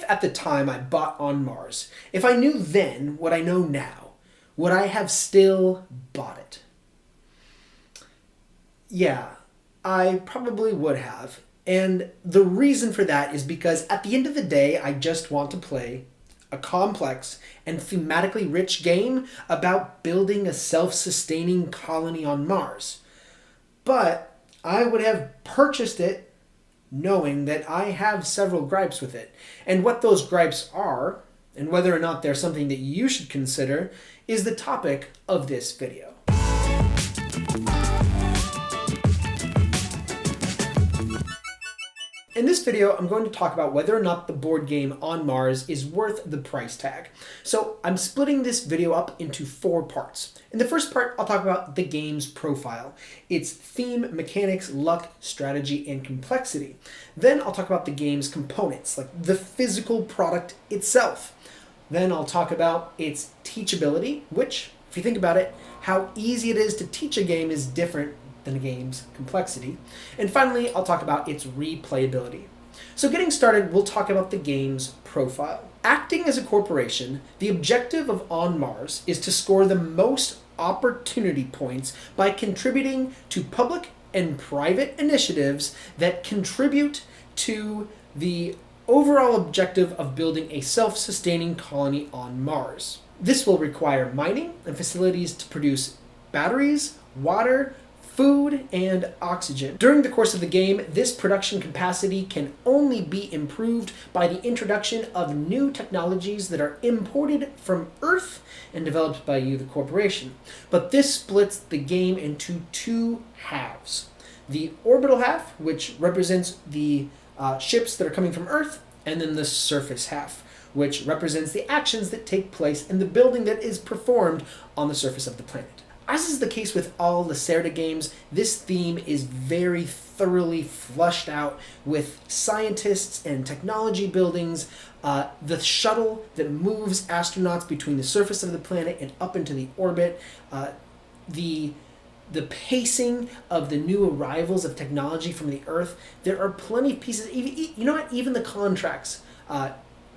at the time I bought On Mars, if I knew then what I know now, would I have still bought it? Yeah, I probably would have. And the reason for that is because at the end of the day, I just want to play a complex and thematically rich game about building a self-sustaining colony on Mars. But I would have purchased it knowing that I have several gripes with it. And what those gripes are, and whether or not they're something that you should consider, is the topic of this video. In this video, I'm going to talk about whether or not the board game On Mars is worth the price tag. So I'm splitting this video up into 4 parts. In the first part, I'll talk about the game's profile, its theme, mechanics, luck, strategy, and complexity. Then I'll talk about the game's components, like the physical product itself. Then I'll talk about its teachability, which, if you think about it, how easy it is to teach a game is different than a game's complexity. And finally, I'll talk about its replayability. So getting started, we'll talk about the game's profile. Acting as a corporation, the objective of On Mars is to score the most opportunity points by contributing to public and private initiatives that contribute to the overall objective of building a self-sustaining colony on Mars. This will require mining and facilities to produce batteries, water, food, and oxygen. During the course of the game, this production capacity can only be improved by the introduction of new technologies that are imported from Earth and developed by you, the corporation. But this splits the game into 2 halves. The orbital half, which represents the ships that are coming from Earth, and then the surface half, which represents the actions that take place in the building that is performed on the surface of the planet. As is the case with all Lacerda games, this theme is very thoroughly flushed out with scientists and technology buildings, the shuttle that moves astronauts between the surface of the planet and up into the orbit, the pacing of the new arrivals of technology from the Earth. There are plenty of pieces, you know what, even the contracts,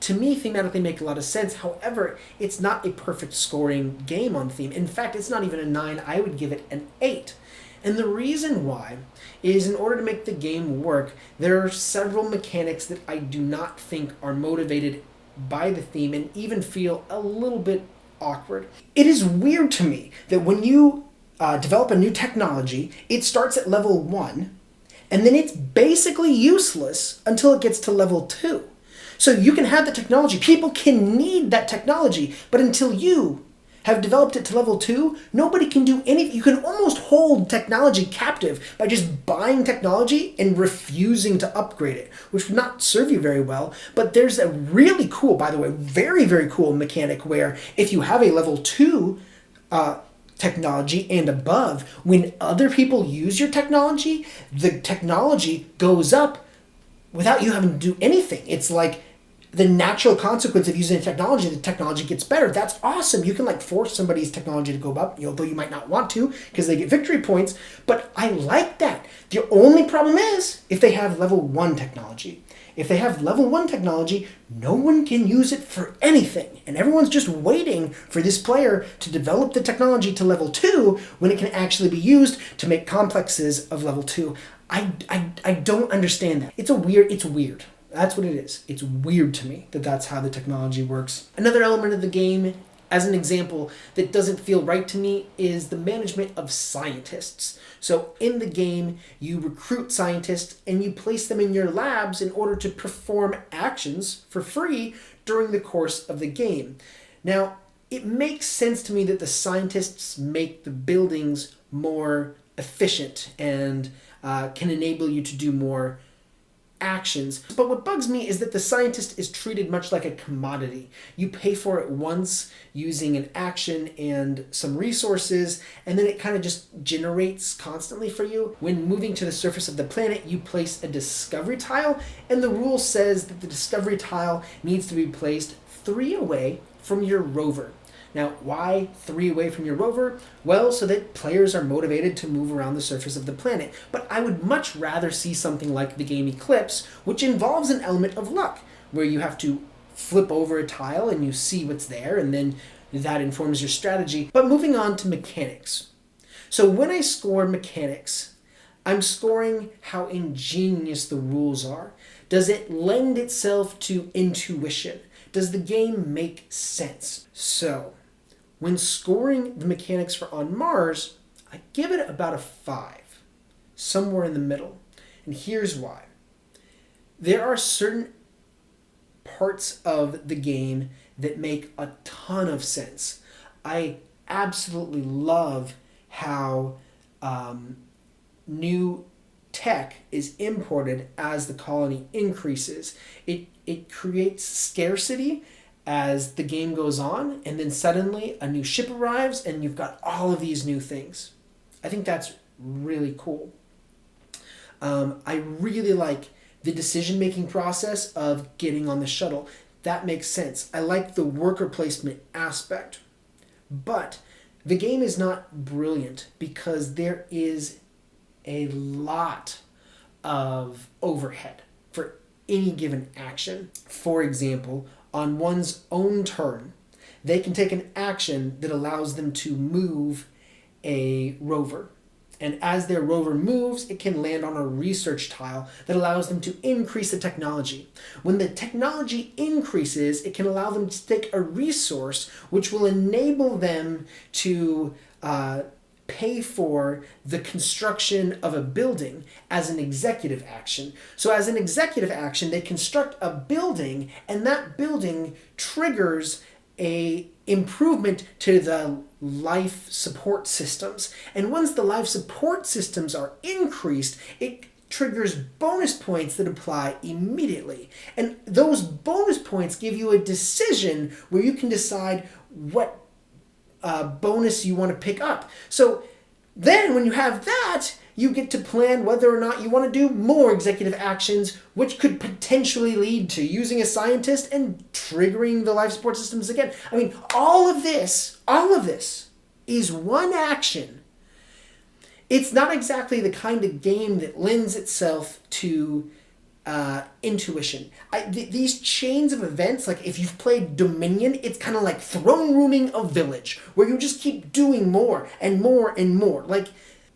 to me, thematically make a lot of sense. However, it's not a perfect scoring game on theme. In fact, it's not even a 9. I would give it an 8. And the reason why is in order to make the game work, there are several mechanics that I do not think are motivated by the theme and even feel a little bit awkward. It is weird to me that when you develop a new technology, it starts at level 1, and then it's basically useless until it gets to level 2. So you can have the technology, people can need that technology, but until you have developed it to level 2, nobody can do anything. You can almost hold technology captive by just buying technology and refusing to upgrade it, which would not serve you very well. But there's a really cool, by the way, very, very cool mechanic where if you have a level 2 technology and above, when other people use your technology, the technology goes up without you having to do anything. It's like the natural consequence of using technology, the technology gets better. That's awesome. You can like force somebody's technology to go up, although you might not want to because they get victory points. But I like that. The only problem is if they have level 1 technology. If they have level 1 technology, no one can use it for anything. And everyone's just waiting for this player to develop the technology to level 2 when it can actually be used to make complexes of level 2. I don't understand that. It's weird. That's what it is. It's weird to me that that's how the technology works. Another element of the game, as an example, that doesn't feel right to me is the management of scientists. So in the game, you recruit scientists and you place them in your labs in order to perform actions for free during the course of the game. Now, it makes sense to me that the scientists make the buildings more efficient and can enable you to do more actions. But what bugs me is that the scientist is treated much like a commodity. You pay for it once using an action and some resources, and then it kind of just generates constantly for you. When moving to the surface of the planet, you place a discovery tile, and the rule says that the discovery tile needs to be placed 3 away from your rover. Now, why 3 away from your rover? Well, so that players are motivated to move around the surface of the planet. But I would much rather see something like the game Eclipse, which involves an element of luck, where you have to flip over a tile and you see what's there, and then that informs your strategy. But moving on to mechanics. So when I score mechanics, I'm scoring how ingenious the rules are. Does it lend itself to intuition? Does the game make sense? So when scoring the mechanics for On Mars, I give it about a 5, somewhere in the middle. And here's why. There are certain parts of the game that make a ton of sense. I absolutely love how new tech is imported as the colony increases. It creates scarcity as the game goes on, and then suddenly a new ship arrives and you've got all of these new things. I think that's really cool. I really like the decision-making process of getting on the shuttle. That makes sense. I like the worker placement aspect. But the game is not brilliant because there is a lot of overhead for any given action. For example, on one's own turn, they can take an action that allows them to move a rover. And as their rover moves, it can land on a research tile that allows them to increase the technology. When the technology increases, it can allow them to take a resource which will enable them to pay for the construction of a building as an executive action. So as an executive action, they construct a building, and that building triggers a improvement to the life support systems. And once the life support systems are increased, it triggers bonus points that apply immediately. And those bonus points give you a decision where you can decide what bonus you want to pick up. So then when you have that, you get to plan whether or not you want to do more executive actions, which could potentially lead to using a scientist and triggering the life support systems again. I mean, all of this is one action. It's not exactly the kind of game that lends itself to intuition. These chains of events, like if you've played Dominion, it's kind of like throne rooming a village, where you just keep doing more and more and more. Like,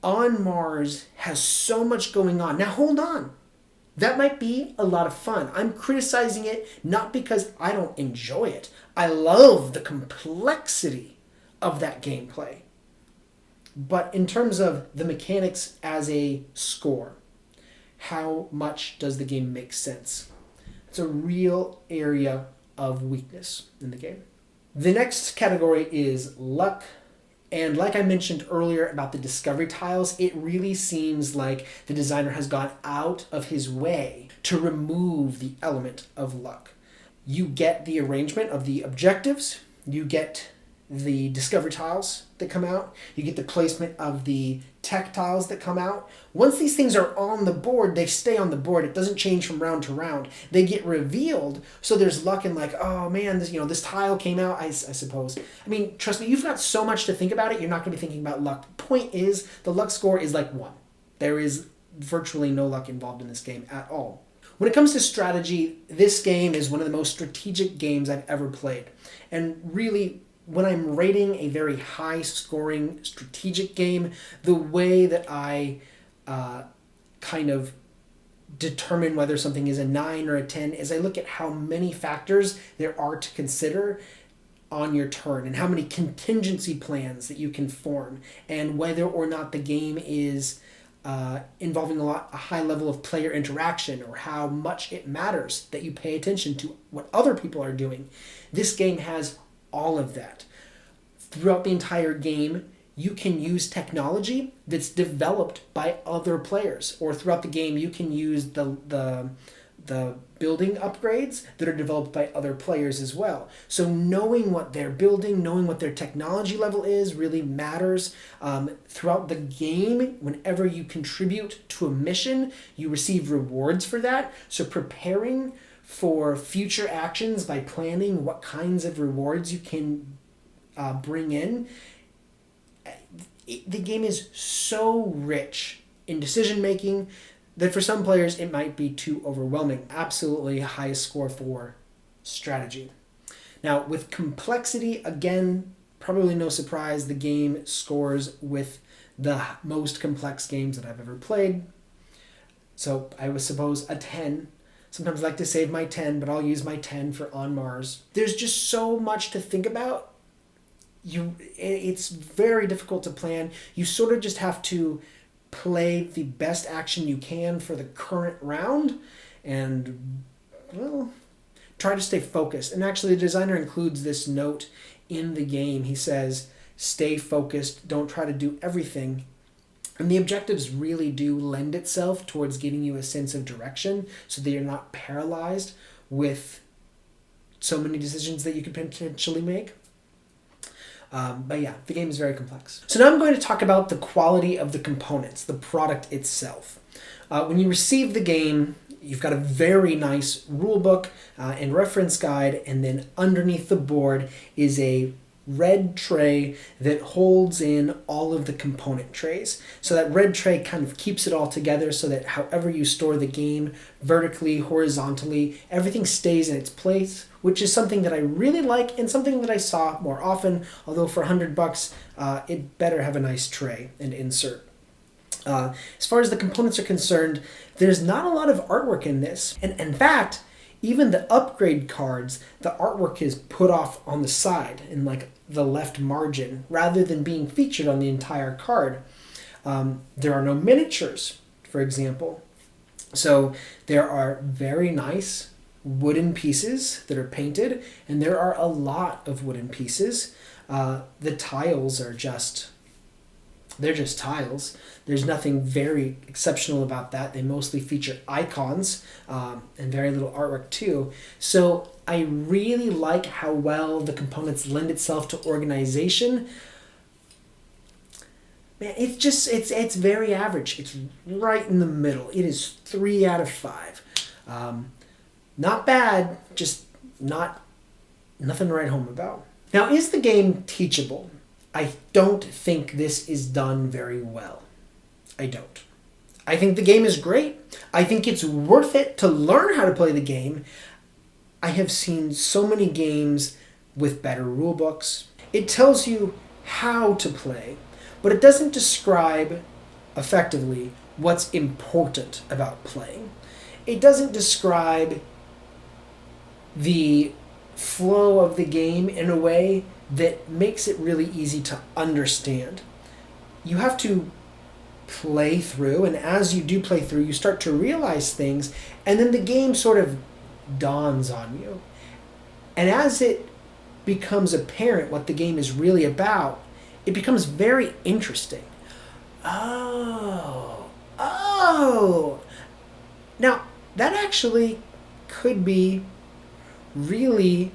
On Mars has so much going on. Now hold on. That might be a lot of fun. I'm criticizing it not because I don't enjoy it. I love the complexity of that gameplay. But in terms of the mechanics as a score, how much does the game make sense? It's a real area of weakness in the game. The next category is luck. And like I mentioned earlier about the discovery tiles, it really seems like the designer has gone out of his way to remove the element of luck. You get the arrangement of the objectives, you get the discovery tiles that come out, you get the placement of the tech tiles that come out. Once these things are on the board, they stay on the board. It doesn't change from round to round. They get revealed, so there's luck in like, oh man, this tile came out, I suppose. I mean, trust me, you've got so much to think about it, you're not going to be thinking about luck. The point is, the luck score is like 1. There is virtually no luck involved in this game at all. When it comes to strategy, this game is one of the most strategic games I've ever played. And really, when I'm rating a very high-scoring strategic game, the way that I kind of determine whether something is a 9 or a 10 is I look at how many factors there are to consider on your turn and how many contingency plans that you can form, and whether or not the game is involving a high level of player interaction, or how much it matters that you pay attention to what other people are doing. This game has all of that. Throughout the entire game, you can use technology that's developed by other players, or throughout the game you can use the building upgrades that are developed by other players as well. So knowing what they're building, knowing what their technology level is, really matters. Throughout the game, whenever you contribute to a mission, you receive rewards for that. So preparing for future actions by planning what kinds of rewards you can bring in. The game is so rich in decision making that for some players it might be too overwhelming. Absolutely highest score for strategy. Now, with complexity, again, probably no surprise, the game scores with the most complex games that I've ever played. So I would suppose a 10. Sometimes I like to save my 10, but I'll use my 10 for On Mars. There's just so much to think about. It's very difficult to plan. You sort of just have to play the best action you can for the current round and, well, try to stay focused. And actually, the designer includes this note in the game. He says, stay focused, don't try to do everything. And the objectives really do lend itself towards giving you a sense of direction so that you're not paralyzed with so many decisions that you could potentially make. But yeah, the game is very complex. So now I'm going to talk about the quality of the components, the product itself. When you receive the game, you've got a very nice rule book and reference guide, and then underneath the board is a red tray that holds in all of the component trays. So that red tray kind of keeps it all together so that however you store the game, vertically, horizontally, everything stays in its place, which is something that I really like and something that I saw more often, although for $100, it better have a nice tray and insert. As far as the components are concerned, there's not a lot of artwork in this. And in fact, even the upgrade cards, the artwork is put off on the side in like the left margin rather than being featured on the entire card. There are no miniatures, for example. So there are very nice wooden pieces that are painted, and there are a lot of wooden pieces. The tiles are they're just tiles. There's nothing very exceptional about that. They mostly feature icons and very little artwork too. So I really like how well the components lend itself to organization. Man, it's very average. It's right in the middle. It is 3 out of 5. Not bad, just nothing to write home about. Now, is the game teachable? I don't think this is done very well. I don't. I think the game is great. I think it's worth it to learn how to play the game. I have seen so many games with better rule books. It tells you how to play, but it doesn't describe effectively what's important about playing. It doesn't describe the flow of the game in a way that makes it really easy to understand. You have to play through, and as you do play through, you start to realize things, and then the game sort of dawns on you. And as it becomes apparent what the game is really about, it becomes very interesting. Oh. Now, that actually could be really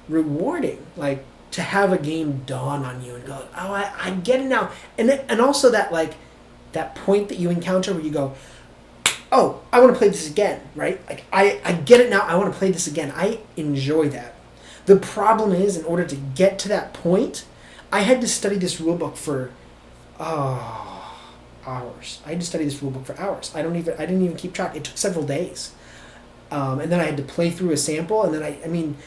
rewarding, like to have a game dawn on you and go, oh, I get it now. And also that point that you encounter where you go, oh, I want to play this again, right? Like I get it now, I want to play this again. I enjoy that. The problem is, in order to get to that point, I had to study this rulebook for hours. I had to study this rulebook for hours. I didn't even keep track. It took several days. And then I had to play through a sample, and then I mean,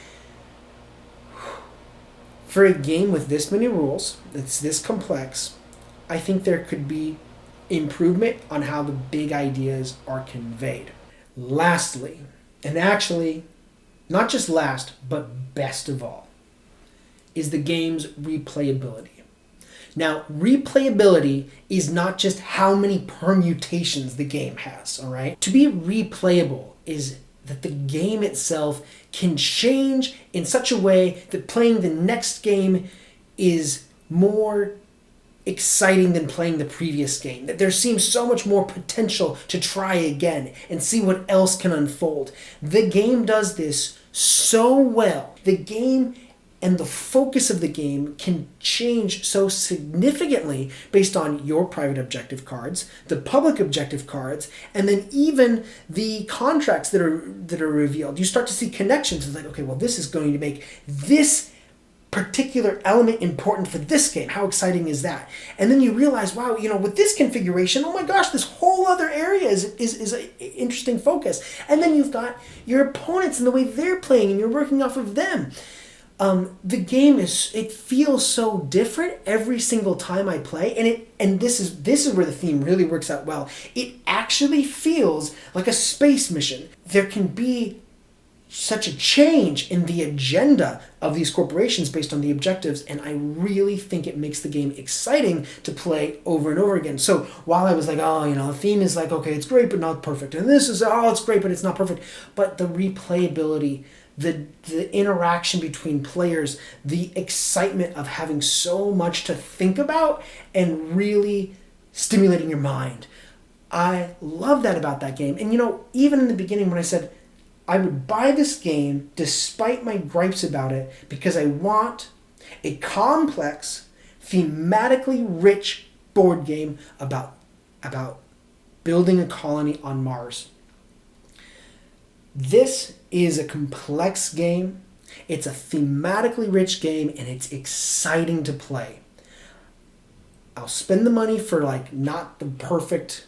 for a game with this many rules, that's this complex, I think there could be improvement on how the big ideas are conveyed. Lastly, and actually, not just last, but best of all, is the game's replayability. Now, replayability is not just how many permutations the game has, all right? To be replayable is that the game itself can change in such a way that playing the next game is more exciting than playing the previous game. That there seems so much more potential to try again and see what else can unfold. The game does this so well. The game and the focus of the game can change so significantly based on your private objective cards, the public objective cards, and then even the contracts that are revealed. You start to see connections. It's like, okay, well, this is going to make this particular element important for this game? How exciting is that? And then you realize, wow, with this configuration, oh my gosh, this whole other area is an interesting focus. And then you've got your opponents and the way they're playing, and you're working off of them. The game it feels so different every single time I play, and this is where the theme really works out well. It actually feels like a space mission. There can be such a change in the agenda of these corporations based on the objectives, and I really think it makes the game exciting to play over and over again. So while I was like, the theme is like, okay, it's great but not perfect, and this is, it's great but it's not perfect, but the replayability, the interaction between players, the excitement of having so much to think about and really stimulating your mind. I love that about that game. And even in the beginning when I said I would buy this game despite my gripes about it because I want a complex, thematically rich board game about building a colony on Mars. This is a complex game, it's a thematically rich game, and it's exciting to play. I'll spend the money for not the perfect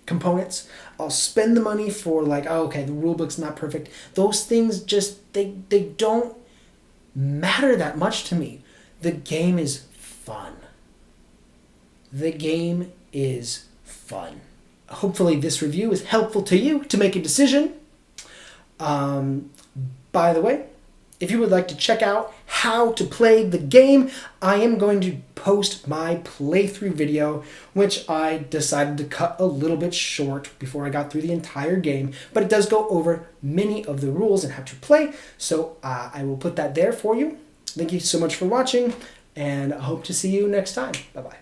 components. I'll spend the money for the rulebook's not perfect. Those things just, they don't matter that much to me. The game is fun. The game is fun. Hopefully this review is helpful to you to make a decision. By the way, if you would like to check out how to play the game, I am going to post my playthrough video, which I decided to cut a little bit short before I got through the entire game, but it does go over many of the rules and how to play, so I will put that there for you. Thank you so much for watching, and I hope to see you next time. Bye-bye.